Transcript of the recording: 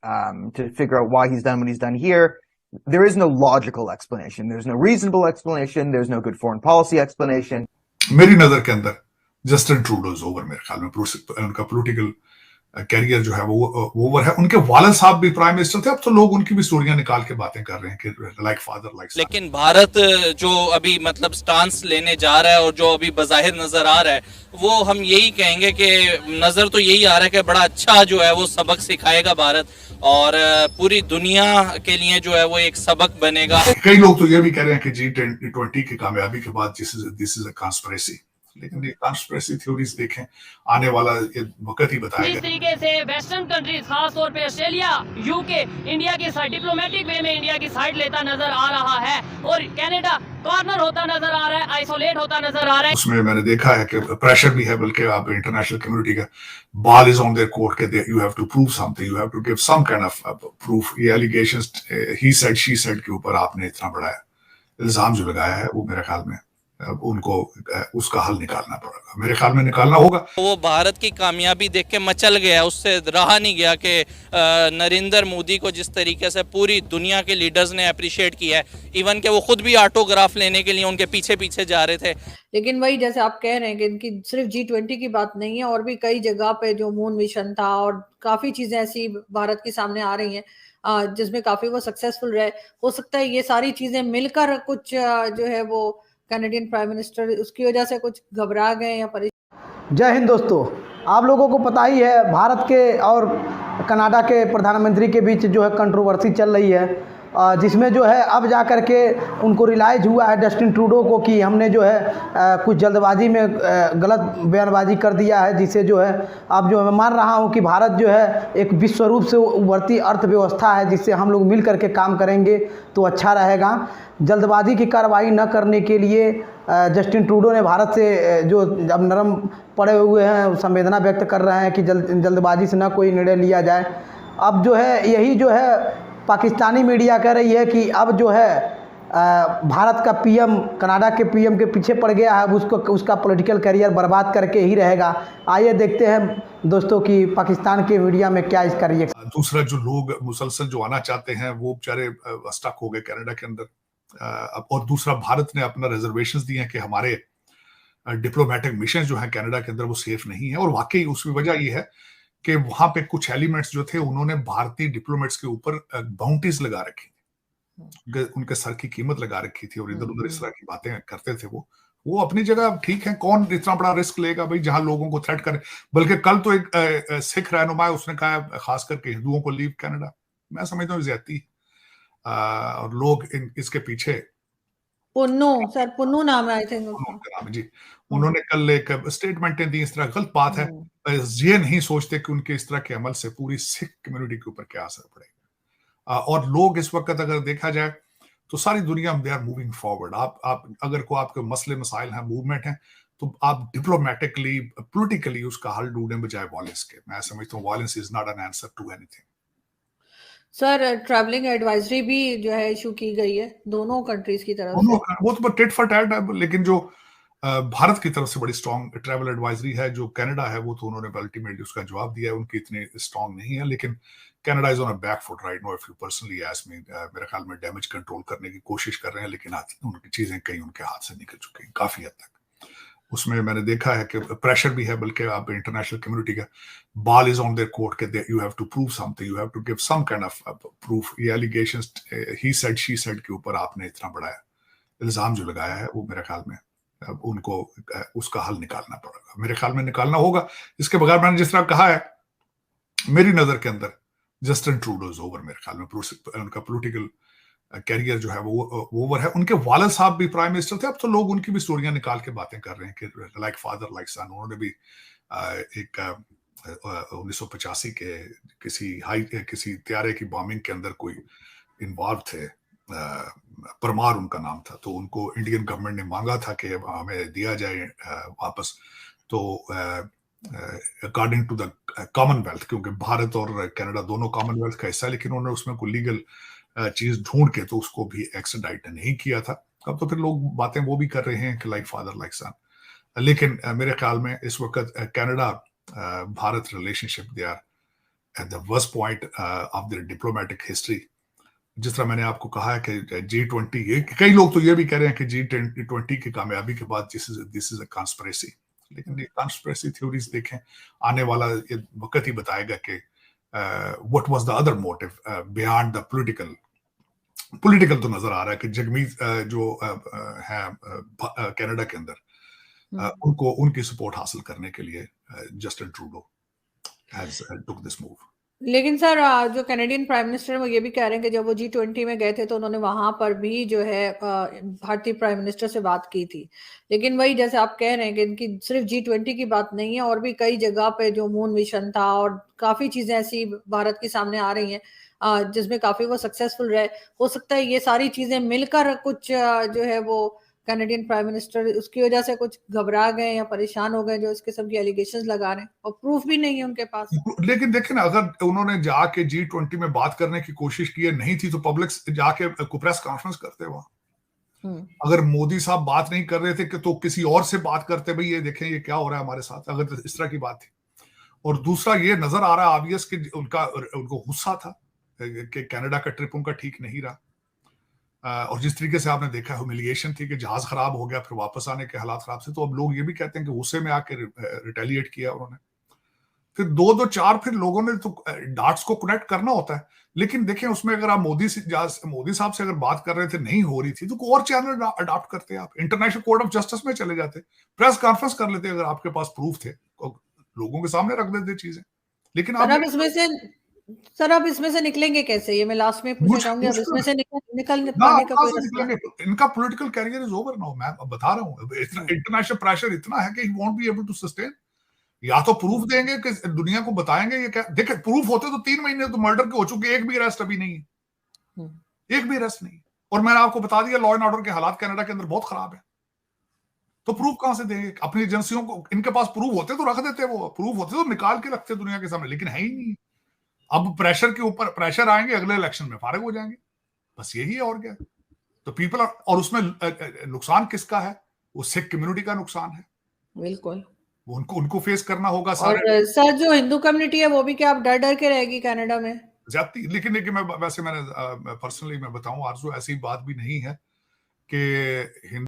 to figure out why he's done what he's done here. There is no logical explanation. There's no reasonable explanation. There's no good foreign policy explanation. मेरी नजर के अंदर Justin Trudeau is over, मेरे ख्याल में उनका political career जो है वो ओवर है। उनके वालिद साहब भी प्राइम मिनिस्टर थे, अब तो लोग उनकी भी स्टोरियां निकाल के बातें कर रहे हैं कि लाइक फादर लाइक सन। लेकिन भारत जो अभी मतलब स्टांस लेने जा रहा है और जो अभी बज़ाहिर नजर आ रहा है, वो हम यही कहेंगे कि नजर तो यही आ रहा है कि बड़ा अच्छा जो है वो सबक सिखाएगा भारत, और पूरी दुनिया के लिए जो है वो एक सबक बनेगा। कई लोग तो ये भी कह रहे हैं कि G20 की कामयाबी के बाद दिस इज अ कॉन्स्पिरेसी, लेकिन ये कॉन्स्पिरेसी थ्योरीज देखें, आने वाला ये वक्त ही बताएगा। इस तरीके से वेस्टर्न कंट्रीज, खास तौर पे ऑस्ट्रेलिया, यूके इंडिया की साइड, डिप्लोमेटिक वे में इंडिया की साइड लेता नजर आ रहा है, और कनाडा कॉर्नर होता नजर आ रहा है, आइसोलेट होता नजर आ रहा है। उसमें मैंने देखा है कि प्रेशर भी है, बल्कि आप इंटरनेशनल कम्युनिटी का ball is on their court के you have to prove something, you have to give some kind of proof. ये allegations he said she said के ऊपर आपने इतना बड़ा इल्जाम जो लगाया है, वो मेरे ख्याल में उनको उसका हल निकालना पड़ेगा, मेरे ख्याल में निकालना होगा। वो भारत की कामयाबी देख के मचल गया, उससे रहा नहीं गया कि नरेंद्र मोदी को जिस तरीके से पूरी दुनिया के लीडर्स ने अप्रिशिएट किया है, इवन के वो खुद भी ऑटोग्राफ लेने के लिए उनके पीछे पीछे जा रहे थे। लेकिन वही जैसे आप कह रहे हैं कि इनकी सिर्फ G20 की बात नहीं है, और भी कई जगह पे जो मून मिशन था और काफी चीजें ऐसी भारत के सामने आ रही हैं जिसमें काफी वो सक्सेसफुल रहे। हो सकता है ये सारी चीजें मिलकर कुछ जो है वो कैनेडियन प्राइम मिनिस्टर उसकी वजह से कुछ घबरा गए या परेशान। जय हिंद दोस्तों, आप लोगों को पता ही है भारत के और कनाडा के प्रधानमंत्री के बीच जो है कंट्रोवर्सी चल रही है, जिसमें जो है अब जा कर के उनको रियलाइज़ हुआ है जस्टिन ट्रूडो को कि हमने जो है कुछ जल्दबाजी में गलत बयानबाजी कर दिया है, जिससे जो है अब जो मैं मान रहा हूं कि भारत जो है एक विश्व रूप से उभरती अर्थव्यवस्था है, जिससे हम लोग मिल करके काम करेंगे तो अच्छा रहेगा। जल्दबाजी की कार्रवाई न करने के लिए जस्टिन ट्रूडो ने भारत से जो अब नरम पड़े हुए हैं संवेदना व्यक्त कर रहे हैं कि जल्दबाजी से ना कोई निर्णय लिया जाए। अब जो है यही जो है पाकिस्तानी मीडिया कह रही है कि अब जो है भारत का पीएम कनाडा के पीएम के पीछे पड़ गया है, उसको उसका पॉलिटिकल करियर बर्बाद करके ही रहेगा। आइए देखते हैं दोस्तों कि पाकिस्तान के मीडिया में क्या इसका रिएक्शन। दूसरा, जो लोग मुसलसल जो आना चाहते हैं वो बेचारे स्टक हो गए कनाडा के अंदर, और दूसरा भारत ने अपना रिजर्वेशंस दिए हैं कि हमारे डिप्लोमेटिक मिशन जो है कनाडा के अंदर वो सेफ नहीं है, और वाकई उसकी वजह ये है कि वहां पे कुछ एलिमेंट्स जो थे उन्होंने भारतीय डिप्लोमेट्स के ऊपर बाउंटीज लगा रखी थी, उनके सर की कीमत लगा रखी थी, और इधर उधर इस तरह की बातें करते थे। वो अपनी जगह ठीक है, कौन इतना बड़ा रिस्क लेगा भाई जहां लोगों को थ्रेट करे। बल्कि कल तो एक सिख रहनुमा है, उसने कहा खास करके हिंदुओं को लीव कनाडा। मैं समझता हूँ ज्यादती, और लोग इसके पीछे पुन्नू नाम है आई थिंक जी, उन्होंने कल एक स्टेटमेंटें दी। इस तरह गलत बात है, ये नहीं सोचते कि उनके इस तरह के अमल से पूरी सिख कम्युनिटी के ऊपर क्या असर पड़ेगा। और लोग इस वक्त अगर देखा जाए तो सारी दुनिया में दे आर मूविंग फॉरवर्ड। आप अगर को आपके मसले मसाइल हैं, मूवमेंट है, तो आप डिप्लोमेटिकली पॉलिटिकली उसका हल ढूंढने बजाय वायलेंस के। मैं समझता हूँ violence is not an answer to anything. Sir travelling advisory भी जो है इशू की गई है दोनों कंट्रीज की तरफ से। वो तो टिट फॉर टैट है, लेकिन जो भारत की तरफ से बड़ी स्ट्रॉन्ग ट्रैवल एडवाइजरी है, जो कनाडा है वो तो उन्होंने अल्टीमेटली उसका जवाब दिया है, उनकी इतनी स्ट्रॉन्ग नहीं है। लेकिन Canada is on a back foot right now. If you personally ask me, मेरे ख्याल में डैमेज कंट्रोल करने की कोशिश कर रहे हैं, लेकिन उनकी चीजें कहीं उनके हाथ से निकल चुकी हैं काफी हद तक। उसमें मैंने देखा है कि प्रेशर भी है, बल्कि आप इंटरनेशनल कम्युनिटी का ball is on their court के you have to prove something, you have to give some kind of proof. ये allegations he said she said के ऊपर आपने इतना बड़ा इल्जाम जो लगाया है, वो मेरे ख्याल में उनको उसका हल निकालना पड़ेगा, मेरे ख्याल में निकालना होगा। इसके बगैर मैंने जिस तरह कहा है, मेरी नजर के अंदर जस्टिन ट्रूडो इज ओवर, मेरे ख्याल में उनका पॉलिटिकल कैरियर जो है वो ओवर है। उनके वालिद साहब भी प्राइम मिनिस्टर थे, अब तो लोग उनकी भी स्टोरियां निकाल के बातें कर रहे हैं कि लाइक फादर लाइक सन। उन्होंने भी एक 1985 के किसी त्यारे की बॉम्बिंग के अंदर कोई इन्वॉल्व थे, परमार उनका नाम था, तो उनको इंडियन गवर्नमेंट ने मांगा था कि हमें दिया जाए वापस। तो अकॉर्डिंग टू द कॉमनवेल्थ, क्योंकि भारत और कनाडा दोनों कॉमनवेल्थ का हिस्सा है, लेकिन उन्होंने उसमें कोई लीगल चीज ढूंढ के तो उसको भी एक्सट्राडाइट नहीं किया था। अब तो फिर लोग बातें वो भी कर रहे हैं कि लाइक फादर लाइक सन। लेकिन मेरे ख्याल में इस वक्त Canada Bharat relationship they are at the worst point of their diplomatic history. जिस तरह मैंने आपको कहा है कि G20, कई लोग तो ये भी कह रहे हैं कि G20 की कामयाबी के बाद दिस इज अ कॉन्स्पिरेसी, लेकिन ये कॉन्स्पिरेसी थ्योरीज देखें, आने वाला ये वक्त ही बताएगा कि what was the other motive beyond the political तो नजर आ रहा है कि जगमीत जो है कनाडा के अंदर उनको उनकी सपोर्ट हासिल करने के लिए Justin Trudeau has took this move. लेकिन सर जो कैनेडियन प्राइम मिनिस्टर वो ये भी कह रहे हैं कि जब वो G20 में गए थे तो उन्होंने वहां पर भी जो है भारतीय प्राइम मिनिस्टर से बात की थी, लेकिन वही जैसे आप कह रहे हैं कि इनकी सिर्फ G20 की बात नहीं है, और भी कई जगह पे जो मून मिशन था और काफी चीजें ऐसी भारत के सामने आ रही हैं जिसमें काफी वो सक्सेसफुल रहे। हो सकता है ये सारी चीजें मिलकर कुछ जो है वो कैनेडियन प्राइम मिनिस्टर उसकी वजह से कुछ घबरा गए या परेशान हो गए, जो इस किस्म की एलिगेशंस लगा रहे हैं और प्रूफ भी नहीं है उनके पास। लेकिन देखें ना, अगर उन्होंने जाके G20 में बात करने की कोशिश की नहीं थी तो पब्लिक जाके प्रेस कॉन्फ्रेंस करते वहां। अगर मोदी साहब बात नहीं कर रहे थे कि तो किसी और से बात करते, भाई ये देखें ये क्या हो रहा है हमारे साथ, अगर इस तरह की बात थी। और दूसरा ये नजर आ रहा है ऑब्वियस कि उनको गुस्सा था कि कनाडा का ट्रिप उनका ठीक नहीं रहा, और जिस तरीके से आपने देखा ह्यूमिलिएशन थी कि जहाज खराब हो गया, फिर वापस आने के हालात खराब थे, तो अब लोग ये भी कहते हैं कि गुस्से में आके रिटेलिएट किया उन्होंने। फिर दो चार फिर लोगों ने तो डाट्स को कनेक्ट करना होता है, लेकिन देखें उसमें अगर आप मोदी साहब से अगर बात कर रहे थे नहीं हो रही थी तो कोई और चैनल अडॉप्ट करते, आप इंटरनेशनल कोर्ट ऑफ जस्टिस में चले जाते, प्रेस कॉन्फ्रेंस कर लेते अगर आपके पास प्रूफ थे, लोगों के सामने रख देते चीजें। लेकिन सर अब इसमें से निकलेंगे कैसे, ये मैं लास्ट में पूछना चाहूंगी। अब इसमें से निकल पाने का कोई रास्ता? इनका political career is over now, मैं बता रहा हूँ। इंटरनेशनल प्रेशर इतना है कि he won't be able to sustain. या तो प्रूफ देंगे कि दुनिया को बताएंगे ये क्या, देखे प्रूफ होते तो 3 महीने तो मर्डर के हो चुके, एक भी अरेस्ट अभी नहीं है, एक भी अरेस्ट नहीं। और मैंने आपको बता दिया लॉ एंड ऑर्डर के हालात कनाडा के अंदर बहुत खराब है, तो प्रूफ कहां से देंगे? अपनी एजेंसियों को, इनके पास प्रूफ होते तो रख देते, वो प्रूफ होते तो निकाल के रखते दुनिया के सामने, लेकिन है ही नहीं। अब प्रेशर के ऊपर प्रेशर आएंगे, अगले इलेक्शन में फारिग हो जाएंगे, बस यही है और क्या। तो पीपल और उसमें नुकसान किसका है? वो सिख कम्युनिटी का नुकसान है, बिल्कुल उनको फेस करना होगा। और सर जो हिंदू कम्युनिटी है वो भी क्या अब डर के रहेगी कनाडा में जाती? लेकिन मैंने पर्सनली मैं बताऊं आरज़ू, ऐसी बात भी नहीं है कि